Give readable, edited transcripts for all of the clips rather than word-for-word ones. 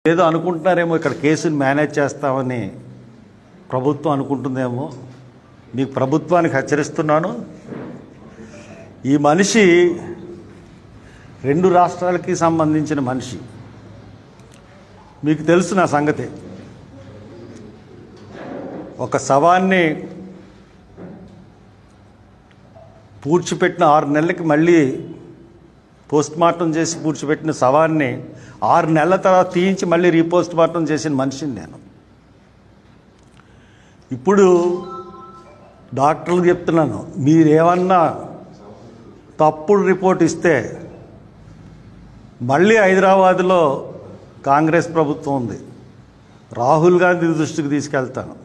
ఏదో అనుకుంటున్నారేమో ఇక్కడ కేసుని మేనేజ్ చేస్తామని ప్రభుత్వం అనుకుంటుందేమో. మీకు ప్రభుత్వానికి హెచ్చరిస్తున్నాను, ఈ మనిషి రెండు రాష్ట్రాలకి సంబంధించిన మనిషి. మీకు తెలుసు నా సంగతి. ఒక శవాన్ని పూడ్చిపెట్టిన 6 నెలలకి మళ్ళీ పోస్ట్మార్టం చేసి పూడ్చిపెట్టిన శవాన్ని 6 నెలల తర్వాత తీయించి మళ్ళీ రీపోస్ట్మార్టం చేసిన మనిషిని నేను. ఇప్పుడు డాక్టర్లు చెప్తున్నాను, మీరేమన్నా తప్పుడు రిపోర్ట్ ఇస్తే మళ్ళీ హైదరాబాద్లో కాంగ్రెస్ ప్రభుత్వం ఉంది, రాహుల్ గాంధీ దృష్టికి తీసుకెళ్తాను,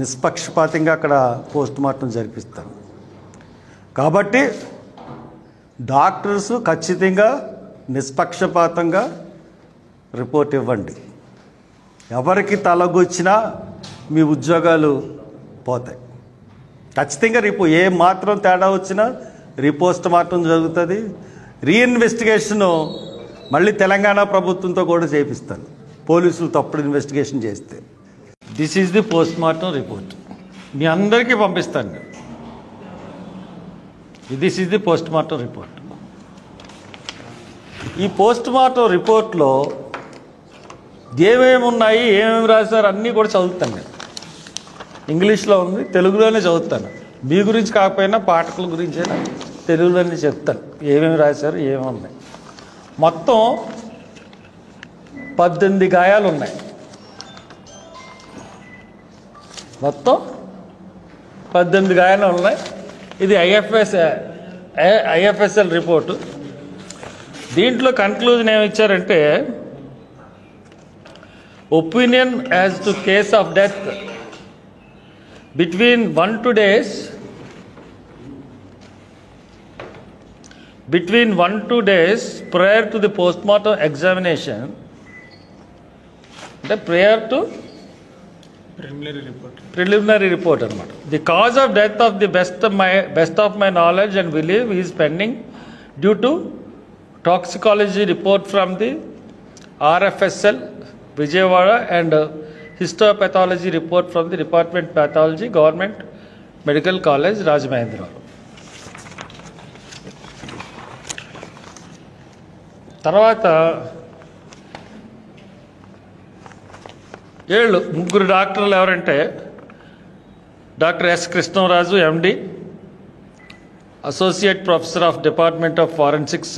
నిష్పక్షపాతంగా అక్కడ పోస్ట్మార్టం జరిపిస్తాను. కాబట్టి డాక్టర్స్ ఖచ్చితంగా నిష్పక్షపాతంగా రిపోర్ట్ ఇవ్వండి. ఎవరికి తలగొచ్చినా మీ ఉద్యోగాలు పోతాయి. ఖచ్చితంగా ఏ మాత్రం తేడా వచ్చినా రీపోస్ట్మార్టం జరుగుతుంది. రీఇన్వెస్టిగేషను మళ్ళీ తెలంగాణ ప్రభుత్వంతో కూడా చేపిస్తాను, పోలీసులు తప్పుడు ఇన్వెస్టిగేషన్ చేస్తే. This is the postmortem report. మీ అందరికీ పంపిస్తాను. This is the postmortem report. ఈ పోస్ట్మార్టం రిపోర్ట్లో ఏమేమి ఉన్నాయి, ఏమేమి రాశారు అన్నీ కూడా చదువుతాను నేను. ఇంగ్లీష్లో ఉంది, తెలుగులోనే చదువుతాను. మీ గురించి కాకపోయినా పాఠకుల గురించి అయినా తెలుగులోనే చెప్తాను ఏమేమి రాశారు, ఏమేమి ఉన్నాయి. మొత్తం 18 గాయాలు ఉన్నాయి. మొత్తం 18 గాయాలు ఉన్నాయి. ఇది ఐఎఫ్ఎస్ఎల్ రిపోర్టు. దీంట్లో కన్క్లూజన్ ఏమి ఇచ్చారంటే, opinion as to case of death between 1 to 2 days prior to the postmortem examination, అంటే prior to preliminary report అన్నమాట. The cause of death of the best of my knowledge and belief is pending due to toxicology report from the RFSL Vijayawada and histopathology report from the Department of Pathology, Government Medical College, Rajamahendra. తర్వాత 3 డాక్టర్లు ఎవరంటే, doctor S Krishnaraju MD, associate professor of department of forensic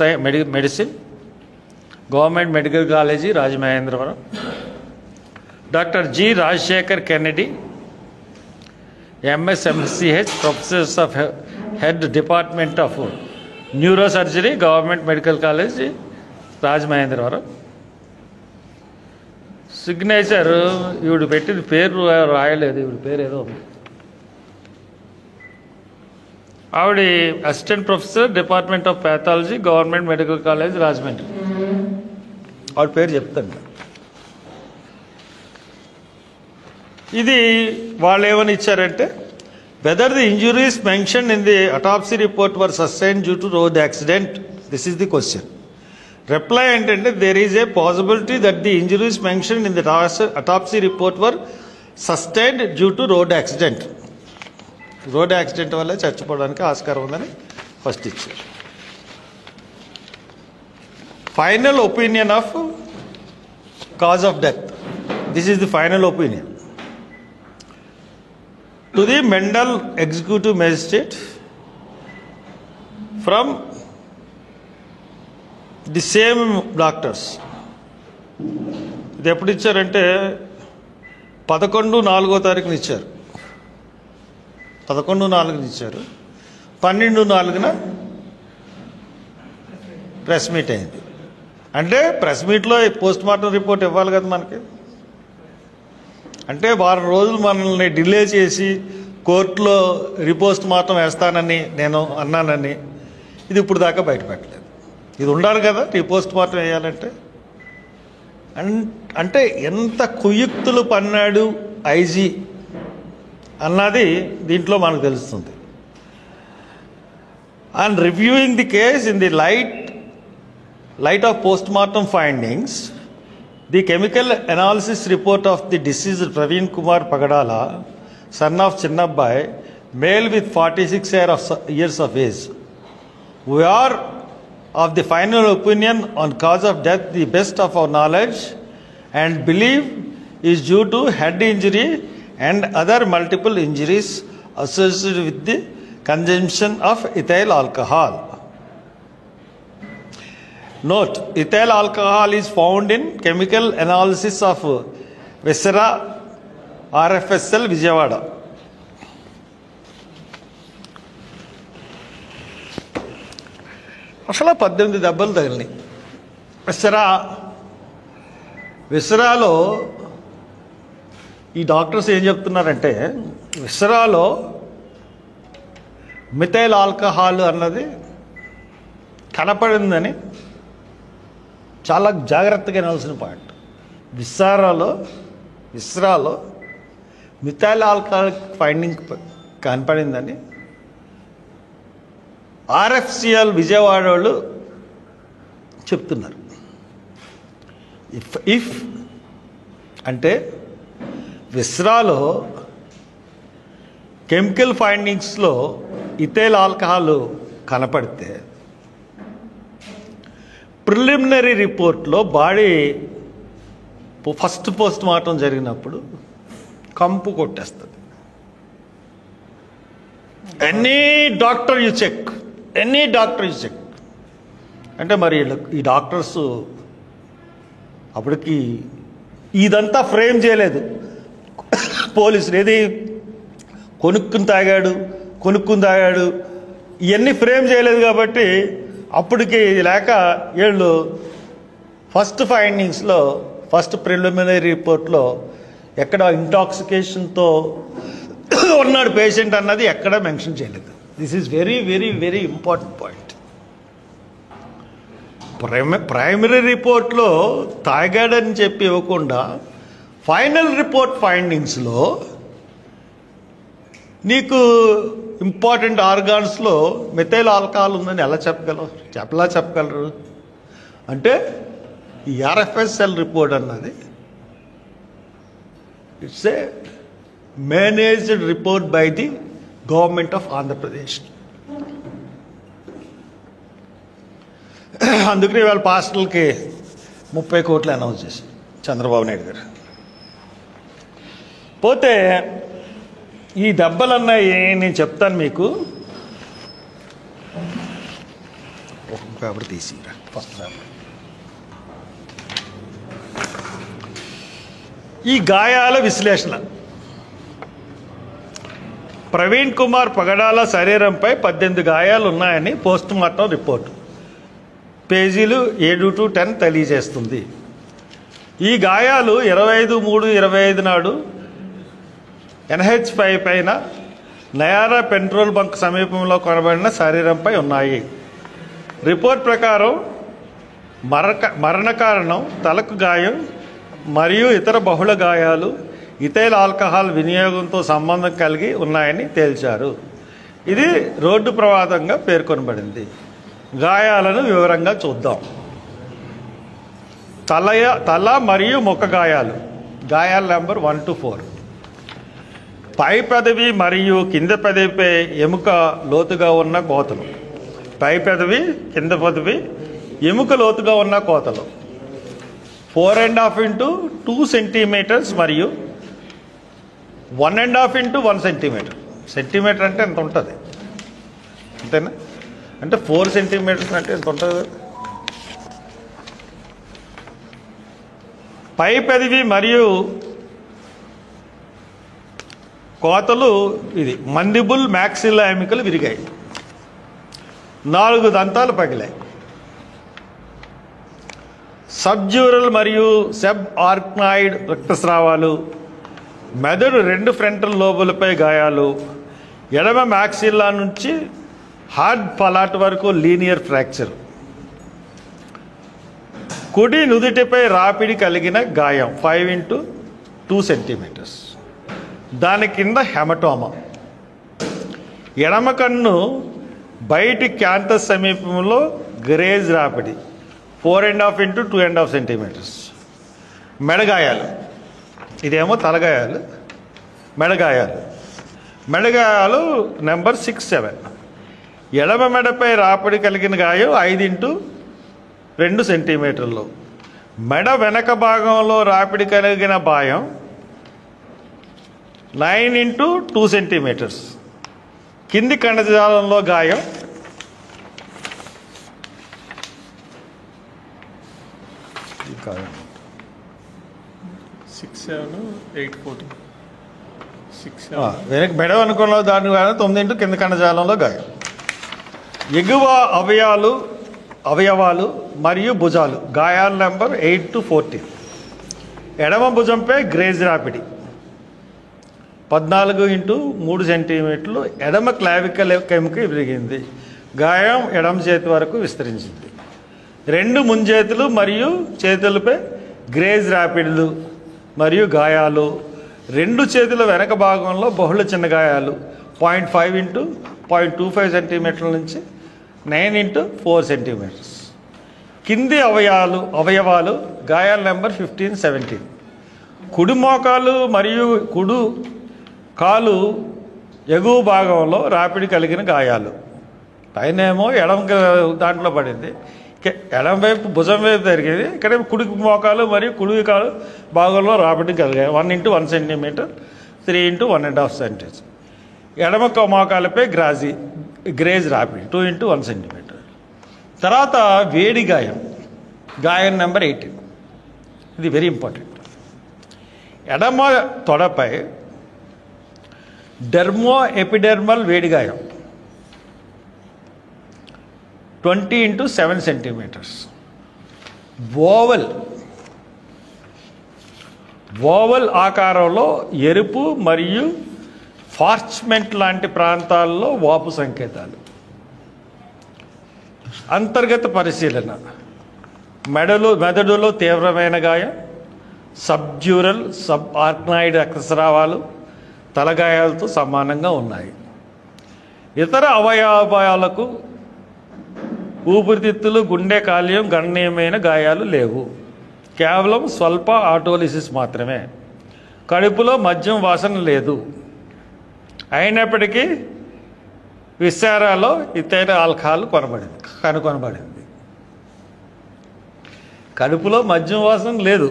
medicine, government medical college, Rajamahendravaram. Doctor G Rajasekhar Kennedy, MS MCh, professors of head department of neurosurgery, government medical college, Rajamahendravaram. Signature ఈవిడ పెట్టిన పేరు రాయలేదు, ఈవిడ పేరు ఏదో ఉంది. ఆవిడ assistant professor, department of pathology, government medical college, Rajahmundry. ఆవిడ పేరు చెప్తాను. ఇది వాళ్ళు ఏమని ఇచ్చారంటే, whether the injuries mention in the autopsy report were sustained due to road accident. This is the question. Reply ఏంటంటే, there is a possibility that the injuries mention in the autopsy report were sustained due to road accident. Road accident వల్ల చచ్చిపోవడానికి ఆస్కారం ఉందని first ఇచ్చారు. Final opinion of cause of death. This is the final opinion. To the Mendel Executive Magistrate from the same doctors. ఇది ఎప్పుడు ఇచ్చారంటే 11/4 ఇచ్చారు. 11/4 ఇచ్చారు. 12/4 ప్రెస్ మీట్ అయింది. అంటే ప్రెస్ మీట్లో పోస్ట్మార్టం రిపోర్ట్ ఇవ్వాలి కదా మనకి. అంటే 10 రోజులు మనల్ని డిలే చేసి కోర్టులో రిపోస్ట్ మార్టం వేస్తానని నేను అన్నానని ఇది ఇప్పుడు దాకా బయటపెట్టలేదు. ఇది ఉండాలి కదా రిపోస్ట్ మార్టం వేయాలంటే. అంటే ఎంత కుయుక్తులు పన్నాడు ఐజీ అన్నది దీంట్లో మనకు తెలుస్తుంది. And reviewing the case in the light of post-mortem findings, The chemical analysis report of the deceased Praveen Kumar Pagadala, son of Chinnabbai, male with 46 years of age. We are of the final opinion on cause of death, the best of our knowledge, and believe is due to head injury and other multiple injuries associated with the consumption of ethyl alcohol. Note, ethyl alcohol is found in chemical analysis of Viscera RFSL Vijayawada. అసలు 18 దెబ్బలు తగిలినాయి. విసరాలో ఈ doctors ఏం చెప్తున్నారంటే, విసరాలో methyl alcohol అన్నది కనపడిందని చాలా జాగ్రత్తగా వినాల్సిన పాయింట్. విసరాలో మిథైల్ ఆల్కహాల్ ఫైండింగ్ కనపడిందని ఆర్ఎఫ్సిఎల్ విజయవాడ వాళ్ళు చెప్తున్నారు. ఇఫ్ అంటే విస్రాలో కెమికల్ ఫైండింగ్స్లో ఇథైల్ ఆల్కహాల్ కనపడితే ప్రిలిమినరీ రిపోర్ట్లో బాడీ ఫస్ట్ పోస్ట్ మార్టం జరిగినప్పుడు కంపు కొట్టేస్తుంది. ఎనీ డాక్టర్ యు చెక్ అంటే మరి ఈ డాక్టర్స్ అప్పటికి ఇదంతా ఫ్రేమ్ చేయలేదు పోలీసులు. ఏది కొనుక్కుని తాగాడు ఇవన్నీ ఫ్రేమ్ చేయలేదు కాబట్టి అప్పటికి లేక వీళ్ళు ఫస్ట్ ఫైండింగ్స్లో ఫస్ట్ ప్రిలిమినరీ రిపోర్ట్లో ఎక్కడ ఇంటాక్సికేషన్తో ఉన్నాడు పేషెంట్ అన్నది ఎక్కడ మెన్షన్ చేయలేదు. This is very very very important point. Primary రిపోర్ట్లో తాగాడని చెప్పి ఇవ్వకుండా ఫైనల్ రిపోర్ట్ ఫైండింగ్స్లో నీకు ఇంపార్టెంట్ ఆర్గాన్స్లో మిథైల్ ఆల్కహాల్ ఉందని ఎలా చెప్పగలరు అంటే ఈ ఆర్ఎఫ్ఎస్ఎల్ రిపోర్ట్ అన్నది it's a managed report by the government of Andhra Pradesh. అందుకని వాళ్ళ పాస్టర్లకి 30 కోట్లు అనౌన్స్ చేశారు చంద్రబాబు నాయుడు గారు. పోతే ఈ దెబ్బలన్నాయి నేను చెప్తాను మీకు. ఒక పేపర్ తీసిరా ఫస్ట్ పేపర్. ఈ గాయాల విశ్లేషణ. ప్రవీణ్ కుమార్ పగడాల శరీరంపై 18 గాయాలు ఉన్నాయని పోస్ట్ మార్టం రిపోర్టు పేజీలు 7 to 10 తెలియజేస్తుంది. ఈ గాయాలు 25/3/25 నాడు NH5 పైన నయారా పెట్రోల్ బంక్ సమీపంలో కొనబడిన శరీరంపై ఉన్నాయి. రిపోర్ట్ ప్రకారం మరణ కారణం తలకు గాయం మరియు ఇతర బహుళ గాయాలు ఇథైల్ ఆల్కహాల్ వినియోగంతో సంబంధం కలిగి ఉన్నాయని తేల్చారు. ఇది రోడ్డు ప్రమాదంగా పేర్కొనబడింది. గాయాలను వివరంగా చూద్దాం. తల మరియు ముఖ గాయాలు. గాయాల నెంబర్ 1 to 4. పై పెదవి మరియు కింద పెదవిపై ఎముక లోతుగా ఉన్న కోతలు. పై పెదవి కింద పెదవి ఎముక లోతుగా ఉన్న కోతలు 4.5 into 2 centimeters మరియు 1.5 into 1 centimeter. సెంటీమీటర్ అంటే ఎంత ఉంటుంది అంతేనా? అంటే 4 centimeters అంటే ఎంత ఉంటుంది? పై పెదవి మరియు కోతలు ఇది మండిబుల్ మ్యాక్సిల్లా ఎముకలు విరిగాయి. 4 దంతాలు పగిలాయి. సబ్జ్యూరల్ మరియు సబ్ ఆర్క్నాయిడ్ రక్తస్రావాలు. మెదడు 2 ఫ్రంటల్ లోబులపై గాయాలు. ఎడమ మ్యాక్సిల్లా నుంచి హార్డ్ పలాట్ వరకు లీనియర్ ఫ్రాక్చర్. కుడి నుదుటిపై రాపిడి కలిగిన గాయం 5 into 2 centimeters. దాని కింద హెమటోమా. ఎడమ కన్ను బయటి క్యాంథస్ సమీపంలో గ్రేజ్ రాపిడి 4.5 into 2.5 centimeters. మెడగాయాలు, ఇదేమో తలగాయాలు, మెడగాయాలు. మెడగాయాలు నెంబర్ 6, 7. ఎడమ మెడపై రాపిడి కలిగిన గాయం 5x2 సెంటీమీటర్లు. మెడ వెనక భాగంలో రాపిడి కలిగిన గాయం 9x2 సెంటీమీటర్స్. కింది కణజాలంలో గాయం 6, 7, 8, 14. 6, 7. వెనక మెడ అనుకున్న దాని 9 కింద కణజాలంలో గాయం. ఎగువ అవయవాలు మరియు భుజాలు గాయాల నెంబర్ 8 to 14. ఎడమ భుజంపై గ్రేజ్ రాపిడి 14x3 సెంటీమీటర్లు. ఎడమ క్లావికల్ కెముక విరిగింది. గాయం ఎడమ చేతి వరకు విస్తరించింది. 2 ముంజేతులు మరియు చేతులపై గ్రేజ్ రాపిడ్లు మరియు గాయాలు. 2 చేతుల వెనక భాగంలో బహుళ చిన్న గాయాలు 0.5 x 0.25 సెంటీమీటర్ల నుంచి 9 x 4 సెంటీమీటర్స్. కింది అవయవాలు గాయాల నెంబర్ 15, 17. కుడి మోకాలు మరియు కుడి కాలు ఎగువ భాగంలో రాపిడి కలిగిన గాయాలు. పైనేమో ఎడమ దాంట్లో పడింది, ఎడమ వైపు భుజం వైపు జరిగేది. ఇక్కడ కుడి మోకాలు మరియు కుడి కాలు భాగంలో రాపిడి కలిగాయి 1 x 1 సెంటీమీటర్, 3 x 1.5 సెంటీమీటర్. ఎడమ మోకాలపై గ్రేజ్ రాపిడి 2 x 1 సెంటీమీటర్. తర్వాత వేడి గాయం నెంబర్ 18. ఇది వెరీ ఇంపార్టెంట్. ఎడమ తొడపై ఎపిడెర్మల్ వేడి గాయం 20 x 7 సెంటీమీటర్స్. ఓవల్ ఆకారంలో ఎరుపు మరియు ఫార్చ్మెంట్ లాంటి ప్రాంతాల్లో వాపు సంకేతాలు. అంతర్గత పరిశీలన మెదడులో తీవ్రమైన గాయం, సబ్డ్యూరల్ ఆర్కనాయిడ్ రక్తస్రావాలు తలగాయాలతో సమానంగా ఉన్నాయి. ఇతర అవయవాలకు ఊపిరితిత్తులు, గుండె, కాలేయం గణనీయమైన గాయాలు లేవు. కేవలం స్వల్ప ఆటోలిసిస్ మాత్రమే. కడుపులో మద్యం వాసన లేదు. అయినప్పటికీ విశారాలో ఇతర ఆల్కహాల్ కనుగొనబడింది. కడుపులో మద్యం వాసన లేదు,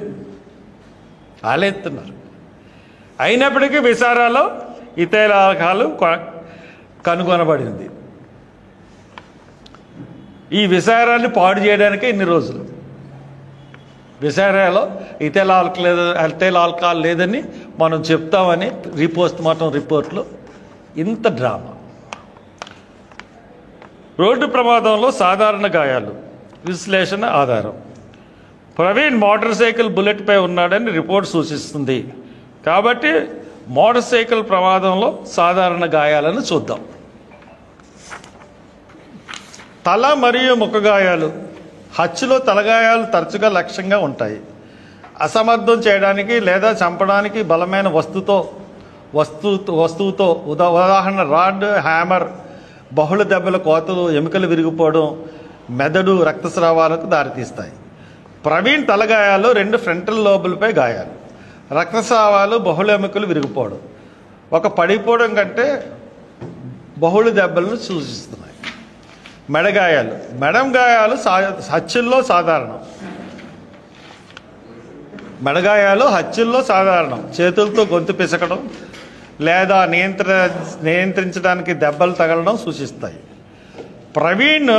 ఆలేస్తున్నారు. అయినప్పటికీ విశారాలో ఇతర ఆల్కహాల్ కనుగొనబడింది. ఈ విశారాన్ని పాడు చేయడానికే ఇన్ని రోజులు. విశారాలో ఇథైల్ ఆల్కహాల్ లేదని మనం చెప్తామని పోస్ట్ మార్టం రిపోర్ట్లో ఇంత డ్రామా. రోడ్డు ప్రమాదంలో సాధారణ గాయాలు విశ్లేషణ ఆధారం. ప్రవీణ్ మోటార్ సైకిల్ బుల్లెట్పై ఉన్నాడని రిపోర్ట్ సూచిస్తుంది. కాబట్టి మోటార్ సైకిల్ ప్రమాదంలో సాధారణ గాయాలను చూద్దాం. తల మరియు ముఖ గాయాలు. హత్యలో తలగాయాలు తరచుగా లక్ష్యంగా ఉంటాయి. అసమర్థం చేయడానికి లేదా చంపడానికి బలమైన వస్తువుతో ఉదాహరణ రాడ్, హ్యామర్, బహుళ దెబ్బల కోతలు, ఎముకలు విరిగిపోవడం, మెదడు రక్తస్రావాలకు దారితీస్తాయి. ప్రవీణ్ తలగాయాలు 2 ఫ్రంటల్ లోబులపై గాయాలు, రక్తస్రావాలు, బహుళ ఎముకలు విరిగిపోవడం, ఒక పడిపోవడం కంటే బహుళ దెబ్బలను సూచిస్తున్నాయి. మెడగాయాలు. మెడం గాయాలు హత్యల్లో సాధారణం. హత్యల్లో సాధారణం. చేతులతో గొంతు పిసకడం లేదా నియంత్రించడానికి దెబ్బలు తగలడం సూచిస్తాయి. ప్రవీణ్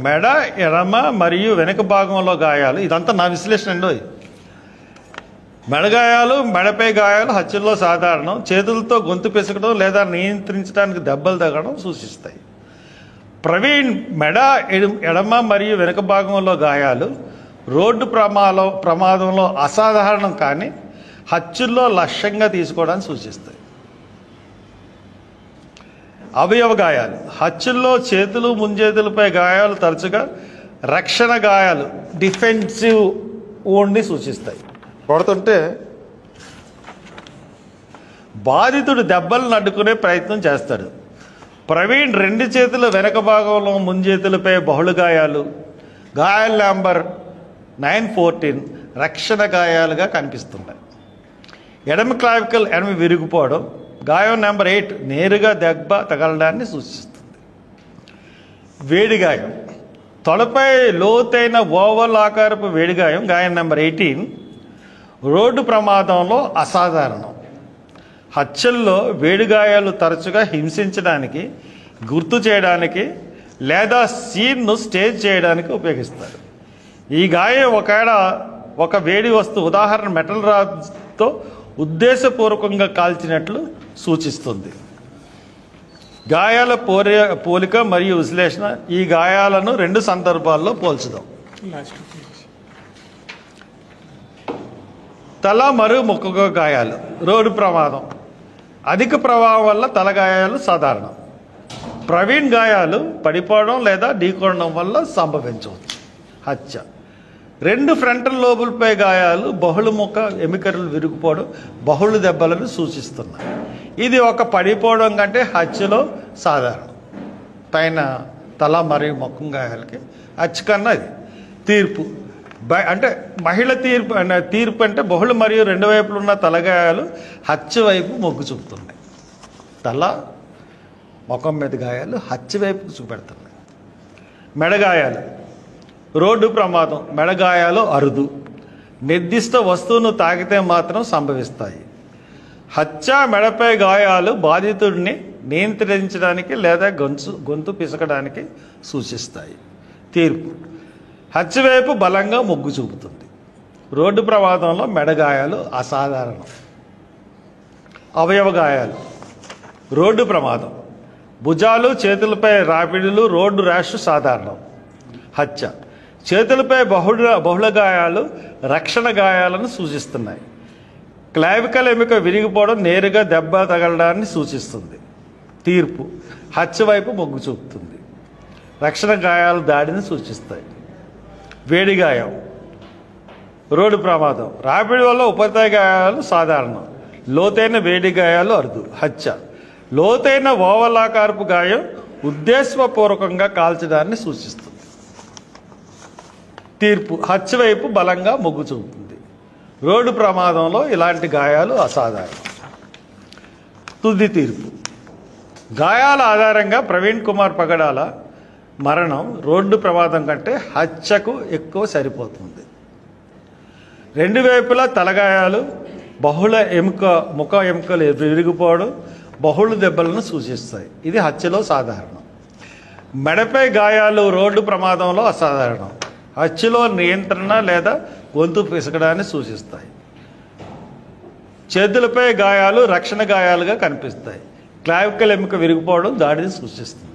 మెడ ఎడమ మరియు వెనుక భాగంలో గాయాలు. ఇదంతా నా విశ్లేషణ అండి. మెడగాయాలు, మెడపై గాయాలు హత్యల్లో సాధారణం. చేతులతో గొంతు పిసకడం లేదా నియంత్రించడానికి దెబ్బలు తగలడం సూచిస్తాయి. ప్రవీణ్ మెడ ఎడమ మరియు వెనుక భాగంలో గాయాలు రోడ్డు ప్రమాదంలో అసాధారణం కానీ హత్యల్లో లక్ష్యంగా తీసుకోవడానికి సూచిస్తాయి. అవయవ గాయాలు. హత్యల్లో చేతులు, ముంజేతులపై గాయాలు తరచుగా రక్షణ గాయాలు, డిఫెన్సివ్ వోండ్ని సూచిస్తాయి. కొడుతుంటే బాధితుడు దెబ్బలను అడ్డుకునే ప్రయత్నం చేస్తాడు. ప్రవీణ్ 2 చేతుల వెనక భాగంలో ముంజేతులపై బహుళ గాయాలు. గాయాల నెంబర్ 9, 14. రక్షణ గాయాలుగా కనిపిస్తున్నాయి. ఎడమ క్లావికల్ ఎడమ విరిగిపోవడం, గాయం నెంబర్ 8 నేరుగా దెబ్బ తగలడాన్ని సూచిస్తుంది. వేడిగాయం, తొడపై లోతైన ఓవల్ ఆకారపు వేడిగాయం, గాయం నెంబర్ 18 రోడ్డు ప్రమాదంలో అసాధారణం. హత్యల్లో వేడిగాయాలు తరచుగా హింసించడానికి, గుర్తు చేయడానికి లేదా సీన్ను స్టేజ్ చేయడానికి ఉపయోగిస్తారు. ఈ గాయం ఒక వేడి వస్తువు, ఉదాహరణ మెటల్ రాడ్తో ఉద్దేశపూర్వకంగా కాల్చినట్లు సూచిస్తుంది. గాయాల పోలిక మరియు విశ్లేషణ. ఈ గాయాలను 2 సందర్భాల్లో పోల్చుదాం. తల మరియు ముఖ గాయాలు. రోడ్డు ప్రమాదం, అధిక ప్రభావం వల్ల తల గాయాలు సాధారణం. ప్రవీణ్ గాయాలు పడిపోవడం లేదా ఢీకొనడం వల్ల సంభవించవచ్చు. హత్య, 2 ఫ్రంటల్ లోబులపై గాయాలు, బహుళముఖ ఎముకలు విరిగిపోవడం, బహుళ దెబ్బలను సూచిస్తున్నాయి. ఇది ఒక పడిపోవడం కంటే హత్యలో సాధారణం. పైన తల మరియు ముఖం గాయాలకి హత్య కన్నా ఇది. తీర్పు అంటే మహిళ తీర్పు అంటే బహుళ మరియు 2 వైపులు ఉన్న తలగాయాలు హత్య వైపు మొగ్గు చూపుతున్నాయి. తల ముఖం మీద గాయాలు హత్య వైపుకు చూపెడుతున్నాయి. మెడగాయాలు, రోడ్డు ప్రమాదం, మెడగాయాలు అరుదు, నిర్దిష్ట వస్తువును తాకితే మాత్రం సంభవిస్తాయి. హత్య మెడపై గాయాలు బాధితుడిని నియంత్రించడానికి లేదా గొంతు పిసకడానికి సూచిస్తాయి. తీర్పు, హత్య వైపు బలంగా మొగ్గు చూపుతుంది. రోడ్డు ప్రమాదంలో మెడగాయాలు అసాధారణం. అవయవ గాయాలు, రోడ్డు ప్రమాదం, భుజాలు చేతులపై రాపిడులు, రోడ్డు ర్యాష్ సాధారణం. హత్య, చేతులపై బహుళ గాయాలు రక్షణ గాయాలను సూచిస్తున్నాయి. క్లావికల్ ఎముక విరిగిపోవడం నేరుగా దెబ్బ తగలడాన్ని సూచిస్తుంది. తీర్పు, హత్య వైపు మొగ్గు చూపుతుంది. రక్షణ గాయాలు దాడిని సూచిస్తాయి. వేడిగాయం, రోడ్డు ప్రమాదం, రాపిడి వల్ల ఉపరితల గాయాలు సాధారణం. లోతైన వేడి గాయాలు అరుదు. హత్య, లోతైన ఓవలాకారపు గాయం ఉద్దేశపూర్వకంగా కాల్చడాన్ని సూచిస్తుంది. తీర్పు, హత్య వైపు బలంగా మొగ్గు చూపుతుంది. రోడ్డు ప్రమాదంలో ఇలాంటి గాయాలు అసాధారణం. తుది తీర్పు, గాయాల ఆధారంగా ప్రవీణ్ కుమార్ పగడాల మరణం రోడ్డు ప్రమాదం కంటే హత్యకు ఎక్కువ సరిపోతుంది. 2 వైపులా తలగాయాలు, బహుళ ముఖ ఎముకలు విరిగిపోవడం, బహుళ దెబ్బలను సూచిస్తాయి. ఇది హత్యలో సాధారణం. మెడపై గాయాలు రోడ్డు ప్రమాదంలో అసాధారణం. హత్యలో నియంత్రణ లేదా గొంతు పిసకడాన్ని సూచిస్తాయి. చేతులపై గాయాలు రక్షణ గాయాలుగా కనిపిస్తాయి. క్లావికల్ ఎముక విరిగిపోవడం దాడిని సూచిస్తుంది.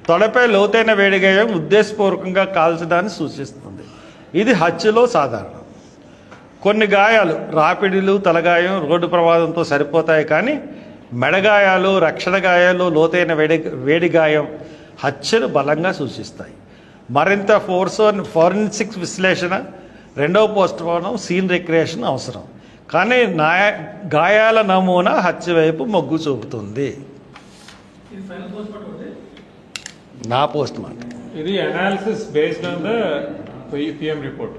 తొడపై లోతైన వేడిగాయం ఉద్దేశపూర్వకంగా కాల్చడాన్ని సూచిస్తుంది. ఇది హత్యలో సాధారణం. కొన్ని గాయాలు, రాపిడిలు, తలగాయం రోడ్డు ప్రమాదంతో సరిపోతాయి, కానీ మెడగాయాలు, రక్షణ గాయాలు, లోతైన వేడిగాయం హత్యను బలంగా సూచిస్తాయి. మరింత ఫోరెన్సిక్ విశ్లేషణ, 2వ పోస్ట్మార్టం, సీన్ రిక్రియేషన్ అవసరం, కానీ గాయాల నమూనా హత్య వైపు మొగ్గు చూపుతుంది. నా పోస్ట్మార్టం ఇది analysis based on the PM report.